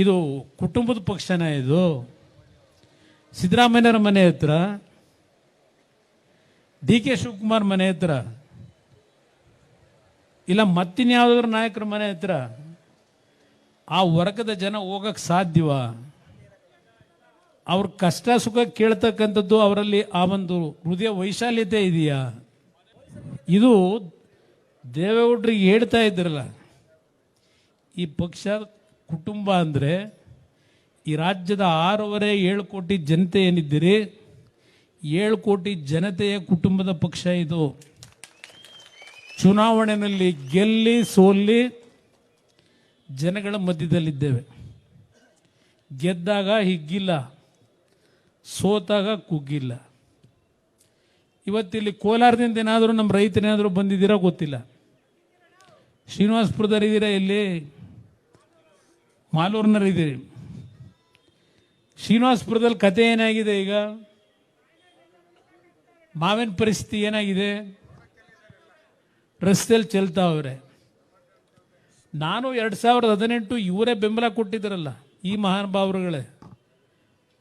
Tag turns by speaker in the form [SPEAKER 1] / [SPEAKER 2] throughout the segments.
[SPEAKER 1] ಇದು ಕುಟುಂಬದ ಪಕ್ಷನ ಇದು? ಸಿದ್ದರಾಮಯ್ಯರ ಮನೆ ಹತ್ರ, ಡಿ ಕೆ ಶಿವಕುಮಾರ್ ಮನೆ ಹತ್ರ, ಇಲ್ಲ ಮತ್ತಿನ್ಯಾವುದಾದ್ರು ನಾಯಕರ ಮನೆ ಹತ್ರ ಆ ವರ್ಗದ ಜನ ಹೋಗಕ್ಕೆ ಸಾಧ್ಯವಾ? ಅವ್ರ ಕಷ್ಟ ಸುಖ ಕೇಳ್ತಕ್ಕಂಥದ್ದು ಅವರಲ್ಲಿ ಆ ಒಂದು ಹೃದಯ ವೈಶಾಲ್ಯತೆ ಇದೆಯಾ? ಇದು ದೇವೇಗೌಡರಿಗೆ ಹೇಳ್ತಾ ಇದ್ರಲ್ಲ, ಈ ಪಕ್ಷ ಕುಟುಂಬ ಅಂದರೆ ಈ ರಾಜ್ಯದ 6.5-7 ಕೋಟಿ ಜನತೆ ಏನಿದ್ದೀರಿ, 7 ಕೋಟಿ ಜನತೆಯ ಕುಟುಂಬದ ಪಕ್ಷ ಇದು. ಚುನಾವಣೆಯಲ್ಲಿ ಗೆಲ್ಲಿ ಸೋಲ್ಲಿ ಜನಗಳ ಮಧ್ಯದಲ್ಲಿದ್ದೇವೆ. ಗೆದ್ದಾಗ ಹಿಗ್ಗಿಲ್ಲ, ಸೋತಾಗ ಕುಗ್ಗಿಲ್ಲ. ಇವತ್ತಿಲ್ಲಿ ಕೋಲಾರದಿಂದ ಏನಾದರೂ ನಮ್ಮ ರೈತರೇನಾದರೂ ಬಂದಿದ್ದೀರಾ ಗೊತ್ತಿಲ್ಲ. ಶ್ರೀನಿವಾಸಪುರದಲ್ಲಿದ್ದೀರಾ, ಇಲ್ಲಿ ಮಾಲೂರಿನಲ್ಲಿದ್ದೀರಿ. ಶ್ರೀನಿವಾಸಪುರದಲ್ಲಿ ಕತೆ ಏನಾಗಿದೆ? ಈಗ ಮಾವಿನ ಪರಿಸ್ಥಿತಿ ಏನಾಗಿದೆ? ರಸ್ತೆಯಲ್ಲಿ ಚೆಲ್ತಾವ್ರೆ. ನಾನು 2018 ಇವರೇ ಬೆಂಬಲ ಕೊಟ್ಟಿದ್ದರಲ್ಲ, ಈ ಮಹಾನುಭಾವರುಗಳೇ,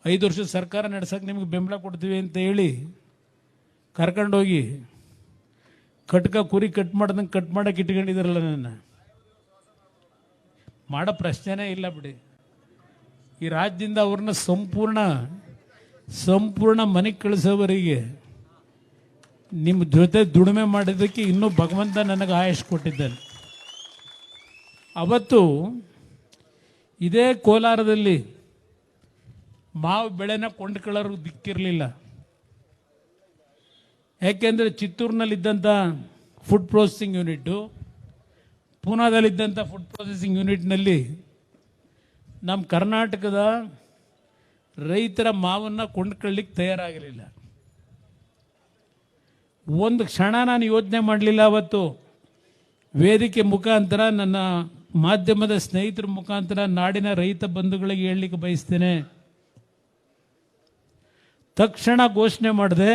[SPEAKER 1] 5 ವರ್ಷ ಸರ್ಕಾರ ನಡೆಸಕ್ಕೆ ನಿಮ್ಗೆ ಬೆಂಬಲ ಕೊಡ್ತೀವಿ ಅಂತ ಹೇಳಿ ಕರ್ಕೊಂಡೋಗಿ ಕಟ್ಕ ಕುರಿ ಕಟ್ ಮಾಡ್ದಂಗೆ ಕಟ್ ಮಾಡಕ್ಕೆ ಇಟ್ಕೊಂಡಿದ್ದಾರಲ್ಲ. ನನ್ನ ಮಾಡೋ ಪ್ರಶ್ನೆನೇ ಇಲ್ಲ ಬಿಡಿ. ಈ ರಾಜ್ಯದಿಂದ ಅವ್ರನ್ನ ಸಂಪೂರ್ಣ ಮನೆಗೆ ಕಳಿಸೋವರೆಗೆ ನಿಮ್ಮ ಜೊತೆ ದುಡಿಮೆ ಮಾಡಿದ್ದಕ್ಕೆ ಇನ್ನೂ ಭಗವಂತ ನನಗೆ ಆಯುಷ್ ಕೊಟ್ಟಿದ್ದಾನೆ. ಅವತ್ತು ಇದೇ ಕೋಲಾರದಲ್ಲಿ ಮಾವು ಬೆಳೆನ ಕೊಂಡ್ಕೊಳ್ಳೋರು ದಿಕ್ಕಿರಲಿಲ್ಲ. ಯಾಕೆಂದರೆ ಚಿತ್ತೂರಿನಲ್ಲಿದ್ದಂಥ ಫುಡ್ ಪ್ರೊಸೆಸಿಂಗ್ ಯೂನಿಟ್ಟು, ಪೂನಾದಲ್ಲಿದ್ದಂಥ ಫುಡ್ ಪ್ರೊಸೆಸಿಂಗ್ ಯೂನಿಟ್ನಲ್ಲಿ ನಮ್ಮ ಕರ್ನಾಟಕದ ರೈತರ ಮಾವನ್ನು ಕೊಂಡ್ಕೊಳ್ಳಿಕ್ಕೆ ತಯಾರಾಗಲಿಲ್ಲ. ಒಂದು ಕ್ಷಣ ನಾನು ಯೋಚನೆ ಮಾಡಲಿಲ್ಲ. ಅವತ್ತು ವೇದಿಕೆ ಮುಖಾಂತರ, ನನ್ನ ಮಾಧ್ಯಮದ ಸ್ನೇಹಿತರ ಮುಖಾಂತರ ನಾಡಿನ ರೈತ ಬಂಧುಗಳಿಗೆ ಹೇಳಲಿಕ್ಕೆ ಬಯಸ್ತೇನೆ, ತಕ್ಷಣ ಘೋಷಣೆ ಮಾಡಿದೆ,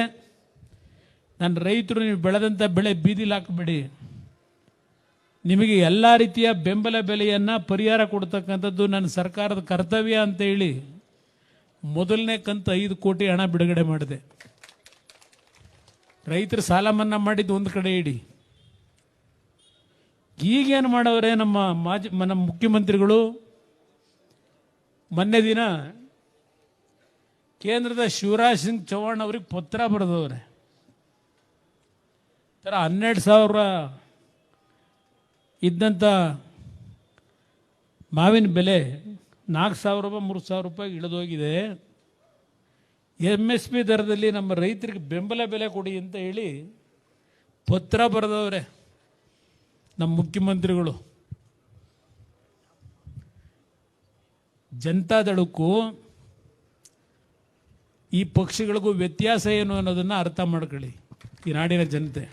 [SPEAKER 1] ನನ್ನ ರೈತರು ನೀವು ಬೆಳೆದಂಥ ಬೆಳೆ ಬೀದಿಲಿ ಹಾಕಬೇಡಿ, ನಿಮಗೆ ಎಲ್ಲ ರೀತಿಯ ಬೆಂಬಲ ಬೆಲೆಯನ್ನು ಪರಿಹಾರ ಕೊಡ್ತಕ್ಕಂಥದ್ದು ನನ್ನ ಸರ್ಕಾರದ ಕರ್ತವ್ಯ ಅಂತ ಹೇಳಿ ಮೊದಲನೇ ಕಂತು 5 ಕೋಟಿ ಹಣ ಬಿಡುಗಡೆ ಮಾಡಿದೆ. ರೈತರು ಸಾಲ ಮನ್ನಾ ಮಾಡಿದ್ದು ಒಂದು ಕಡೆ ಇಡಿ. ಈಗೇನು ಮಾಡವ್ರೆ ನಮ್ಮ ಮುಖ್ಯಮಂತ್ರಿಗಳು? ಮೊನ್ನೆ ದಿನ ಕೇಂದ್ರದ ಶಿವರಾಜ್ ಸಿಂಗ್ ಚೌಹಾಣ್ ಅವ್ರಿಗೆ ಪತ್ರ ಬರೆದವ್ರೆ. 12,000 ಇದ್ದಂಥ ಮಾವಿನ ಬೆಲೆ 4,000 ರೂಪಾಯಿ 3,000 ರೂಪಾಯಿ ಇಳಿದೋಗಿದೆ. MSP ದರದಲ್ಲಿ ನಮ್ಮ ರೈತರಿಗೆ ಬೆಂಬಲ ಬೆಲೆ ಕೊಡಿ ಅಂತ ಹೇಳಿ ಪತ್ರ ಬರೆದವ್ರೆ ನಮ್ಮ ಮುಖ್ಯಮಂತ್ರಿಗಳು. ಜನತಾದಳಕ್ಕೂ ಈ ಪಕ್ಷಗಳಿಗೂ ವ್ಯತ್ಯಾಸ ಏನು ಅನ್ನೋದನ್ನು ಅರ್ಥ ಮಾಡ್ಕೊಳ್ಳಿ ಈ ನಾಡಿನ ಜನತೆ.